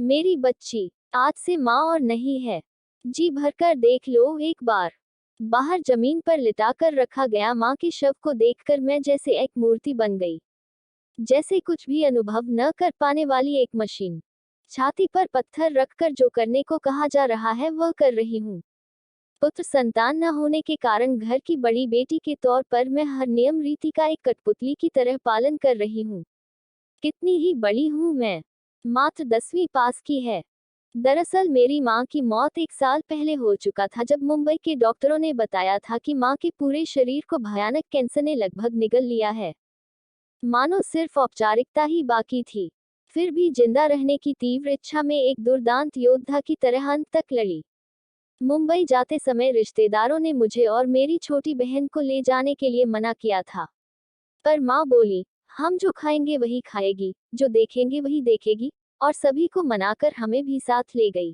मेरी बच्ची, आज से माँ और नहीं है। जी भरकर देख लो एक बार। बाहर जमीन पर लिटाकर रखा गया माँ के शव को देखकर मैं जैसे एक मूर्ति बन गई, जैसे कुछ भी अनुभव न कर पाने वाली एक मशीन। छाती पर पत्थर रखकर जो करने को कहा जा रहा है वह कर रही हूँ। पुत्र संतान न होने के कारण घर की बड़ी बेटी के तौर पर मैं हर नियम रीति का एक कठपुतली की तरह पालन कर रही हूँ। कितनी ही बड़ी हूँ मैं, मात्र 10वीं पास की है। दरअसल मेरी माँ की मौत 1 साल पहले हो चुका था, जब मुंबई के डॉक्टरों ने बताया था कि माँ के पूरे शरीर को भयानक कैंसर ने लगभग निगल लिया है। मानो सिर्फ औपचारिकता ही बाकी थी। फिर भी जिंदा रहने की तीव्र इच्छा में एक दुर्दांत योद्धा की तरह अंत तक लड़ी। मुंबई जाते समय रिश्तेदारों ने मुझे और मेरी छोटी बहन को ले जाने के लिए मना किया था, पर माँ बोली, हम जो खाएंगे वही खाएगी, जो देखेंगे वही देखेगी, और सभी को मनाकर हमें भी साथ ले गई।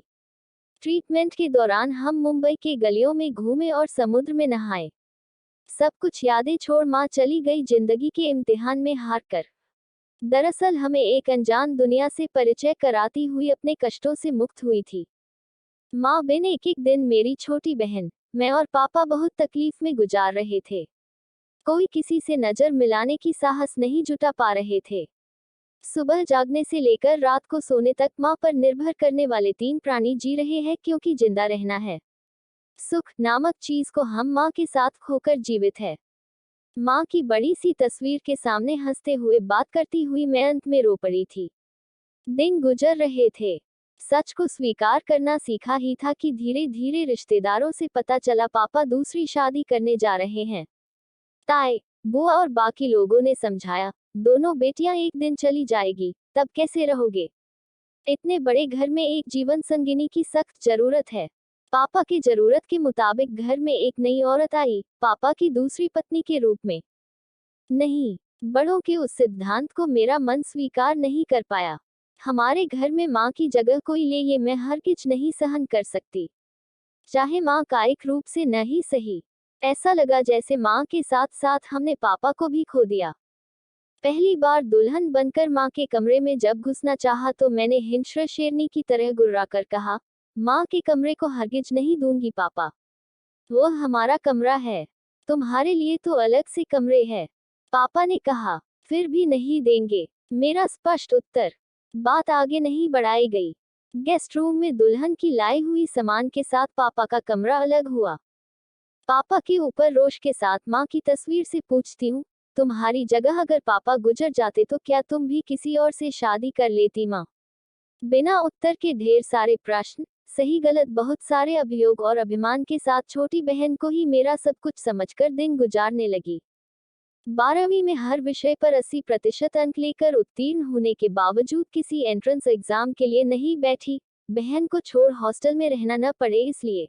ट्रीटमेंट के दौरान हम मुंबई के गलियों में घूमे और समुद्र में नहाए। सब कुछ यादें छोड़ माँ चली गई जिंदगी के इम्तिहान में हार कर। दरअसल हमें एक अनजान दुनिया से परिचय कराती हुई अपने कष्टों से मुक्त हुई थी। माँ बिन एक एक दिन मेरी छोटी बहन, मैं और पापा बहुत तकलीफ में गुजार रहे थे। कोई किसी से नजर मिलाने की साहस नहीं जुटा पा रहे थे। सुबह जागने से लेकर रात को सोने तक माँ पर निर्भर करने वाले 3 प्राणी जी रहे हैं, क्योंकि जिंदा रहना है। सुख नामक चीज को हम माँ के साथ खोकर जीवित है। माँ की बड़ी सी तस्वीर के सामने हंसते हुए बात करती हुई मैं अंत में रो पड़ी थी। दिन गुजर रहे थे। सच को स्वीकार करना सीखा ही था कि धीरे धीरे रिश्तेदारों से पता चला पापा दूसरी शादी करने जा रहे हैं। ताए, बुआ और बाकी लोगों ने समझाया, दोनों बेटियां एक दिन चली जाएगी, तब कैसे रहोगे? इतने बड़े घर में एक जीवन संगिनी की सख्त जरूरत है। पापा की जरूरत के मुताबिक घर में एक नई औरत आई, पापा की दूसरी पत्नी के रूप में। नहीं, बड़ों के उस सिद्धांत को मेरा मन स्वीकार नहीं कर पाया। हमारे घर में माँ की जगह कोई ले, ये मैं हरगिज नहीं सहन कर सकती। चाहे माँ कायिक रूप से न ही सही। ऐसा लगा जैसे माँ के साथ साथ हमने पापा को भी खो दिया। पहली बार दुल्हन बनकर माँ के कमरे में जब घुसना चाहा तो मैंने हिंस्र शेरनी की तरह गुर्राकर कहा, माँ के कमरे को हरगिज नहीं दूंगी पापा। वो हमारा कमरा है, तुम्हारे लिए तो अलग से कमरे है। पापा ने कहा, फिर भी नहीं देंगे। मेरा स्पष्ट उत्तर। बात आगे नहीं बढ़ाई गई। गेस्ट रूम में दुल्हन की लाई हुई सामान के साथ पापा का कमरा अलग हुआ। पापा के ऊपर रोष के साथ माँ की तस्वीर से पूछती हूँ, तुम्हारी जगह अगर पापा गुजर जाते तो क्या तुम भी किसी और से शादी कर लेती माँ? बिना उत्तर के ढेर सारे प्रश्न, सही गलत बहुत सारे अभियोग और अभिमान के साथ छोटी बहन को ही मेरा सब कुछ समझकर दिन गुजारने लगी। 12वीं में हर विषय पर 80% अंक लेकर उत्तीर्ण होने के बावजूद किसी एंट्रेंस एग्जाम के लिए नहीं बैठी। बहन को छोड़ हॉस्टल में रहना न पड़े इसलिए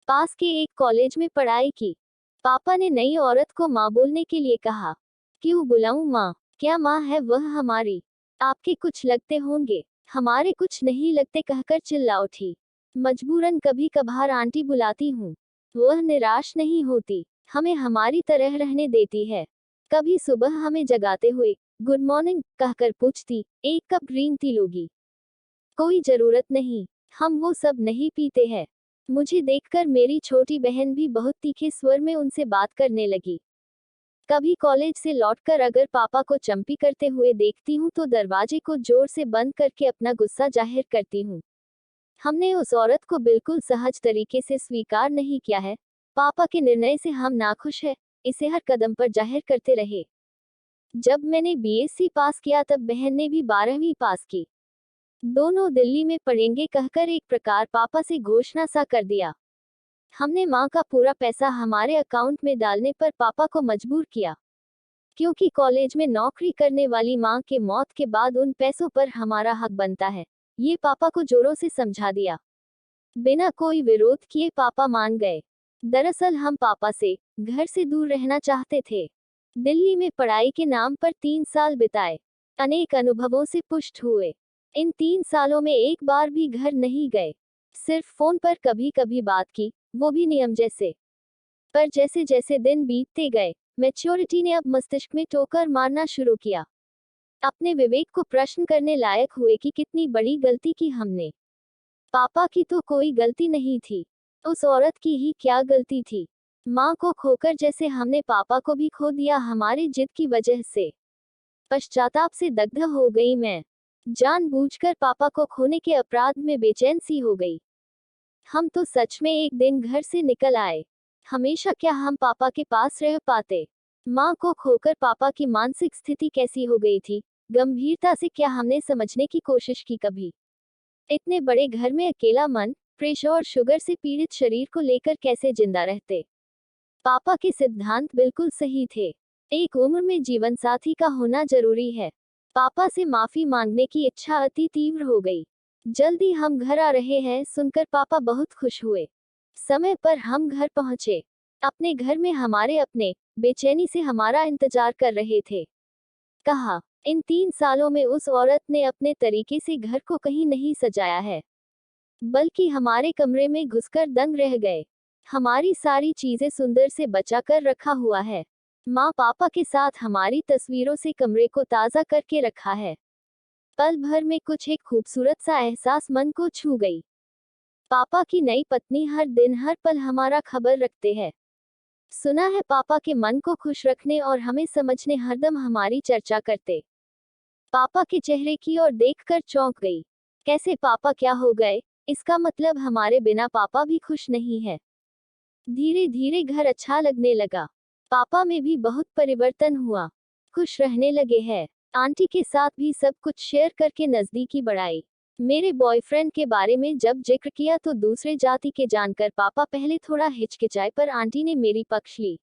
पास के एक कॉलेज में पढ़ाई की। पापा ने नई औरत को माँ बोलने के लिए कहा। क्यों बुलाऊं माँ? क्या माँ है वह हमारी? आपके कुछ लगते होंगे, हमारे कुछ नहीं लगते कहकर चिल्ला उठी। मजबूरन कभी कभार आंटी बुलाती हूँ। वह निराश नहीं होती, हमें हमारी तरह रहने देती है। कभी सुबह हमें जगाते हुए गुड मॉर्निंग कहकर पूछती, एक कप ग्रीन टी लोगी? कोई जरूरत नहीं, हम वो सब नहीं पीते हैं। मुझे देखकर मेरी छोटी बहन भी बहुत तीखे स्वर में उनसे बात करने लगी। कभी कॉलेज से लौटकर अगर पापा को चंपी करते हुए देखती हूँ तो दरवाजे को जोर से बंद करके अपना गुस्सा जाहिर करती हूँ। हमने उस औरत को बिल्कुल सहज तरीके से स्वीकार नहीं किया है। पापा के निर्णय से हम नाखुश हैं, इसे हर कदम पर जाहिर करते रहे। जब मैंने बीएससी पास किया तब बहन ने भी 12वीं पास की। दोनों दिल्ली में पढ़ेंगे कहकर एक प्रकार पापा से घोषणा सा कर दिया। हमने माँ का पूरा पैसा हमारे अकाउंट में डालने पर पापा को मजबूर किया, क्योंकि कॉलेज में नौकरी करने वाली माँ के मौत के बाद उन पैसों पर हमारा हक बनता है। ये पापा को जोरों से समझा दिया। बिना कोई विरोध किए पापा मान गए। दरअसल हम पापा से घर से दूर रहना चाहते थे। दिल्ली में पढ़ाई के नाम पर 3 साल बिताए, अनेक अनुभवों से पुष्ट हुए। इन 3 सालों में एक बार भी घर नहीं गए, सिर्फ फोन पर कभी कभी बात की, वो भी नियम जैसे। पर जैसे जैसे दिन बीतते गए, मैच्योरिटी ने अब मस्तिष्क में टोकर मारना शुरू किया। अपने विवेक को प्रश्न करने लायक हुए कि कितनी बड़ी गलती की हमने। पापा की तो कोई गलती नहीं थी, उस औरत की ही क्या गलती थी। माँ को खोकर जैसे हमने पापा को भी खो दिया हमारी जिद की वजह से। पश्चाताप से दग्ध हो गई मैं। जानबूझकर पापा को खोने के अपराध में बेचैन सी हो गई। हम तो सच में एक दिन घर से निकल आए। हमेशा क्या हम पापा के पास रह पाते। माँ को खोकर पापा की मानसिक स्थिति कैसी हो गई थी, गंभीरता से क्या हमने समझने की कोशिश की कभी। इतने बड़े घर में अकेला मन, प्रेशर और शुगर से पीड़ित शरीर को लेकर कैसे जिंदा रहते। पापा के सिद्धांत बिल्कुल सही थे। एक उम्र में जीवन साथी का होना जरूरी है। पापा से माफी मांगने की इच्छा अति तीव्र हो गई। जल्दी हम घर आ रहे हैं सुनकर पापा बहुत खुश हुए। समय पर हम घर पहुंचे। अपने घर में हमारे अपने बेचैनी से हमारा इंतजार कर रहे थे। कहा, इन 3 सालों में उस औरत ने अपने तरीके से घर को कहीं नहीं सजाया है, बल्कि हमारे कमरे में घुसकर दंग रह गए। हमारी सारी चीजें सुंदर से बचा कर रखा हुआ है। माँ पापा के साथ हमारी तस्वीरों से कमरे को ताज़ा करके रखा है। पल भर में कुछ एक खूबसूरत सा एहसास मन को छू गई। पापा की नई पत्नी हर दिन हर पल हमारा खबर रखते हैं। सुना है पापा के मन को खुश रखने और हमें समझने हरदम हमारी चर्चा करते। पापा के चेहरे की ओर देखकर चौंक गई। कैसे पापा क्या हो गए? इसका मतलब हमारे बिना पापा भी खुश नहीं है। धीरे धीरे घर अच्छा लगने लगा। पापा में भी बहुत परिवर्तन हुआ। खुश रहने लगे हैं। आंटी के साथ भी सब कुछ शेयर करके नजदीकी बढ़ाई। मेरे बॉयफ्रेंड के बारे में जब जिक्र किया तो दूसरे जाति के जानकर पापा पहले थोड़ा हिचकिचाए, पर आंटी ने मेरी पक्ष ली।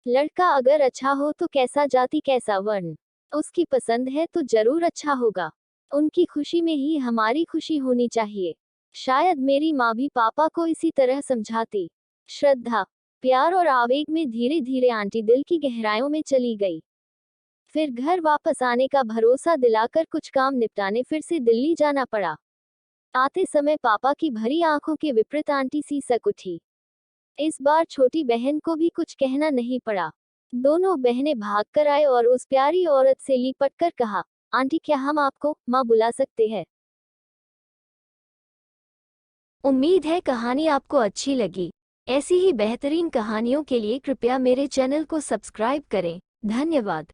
लड़का अगर अच्छा हो तो कैसा जाति कैसा वर्ण, उसकी पसंद है तो जरूर अच्छा होगा। उनकी खुशी में ही हमारी खुशी होनी चाहिए। शायद मेरी माँ भी पापा को इसी तरह समझाती। श्रद्धा, प्यार और आवेग में धीरे धीरे आंटी दिल की गहराइयों में चली गई। फिर घर वापस आने का भरोसा दिलाकर कुछ काम निपटाने फिर से दिल्ली जाना पड़ा। आते समय पापा की भरी आंखों के विपरीत आंटी सिसक उठी। इस बार छोटी बहन को भी कुछ कहना नहीं पड़ा। दोनों बहनें भागकर आए और उस प्यारी औरत से लिपट कर कहा, आंटी क्या हम आपको माँ बुला सकते हैं? उम्मीद है कहानी आपको अच्छी लगी। ऐसी ही बेहतरीन कहानियों के लिए कृपया मेरे चैनल को सब्सक्राइब करें। धन्यवाद।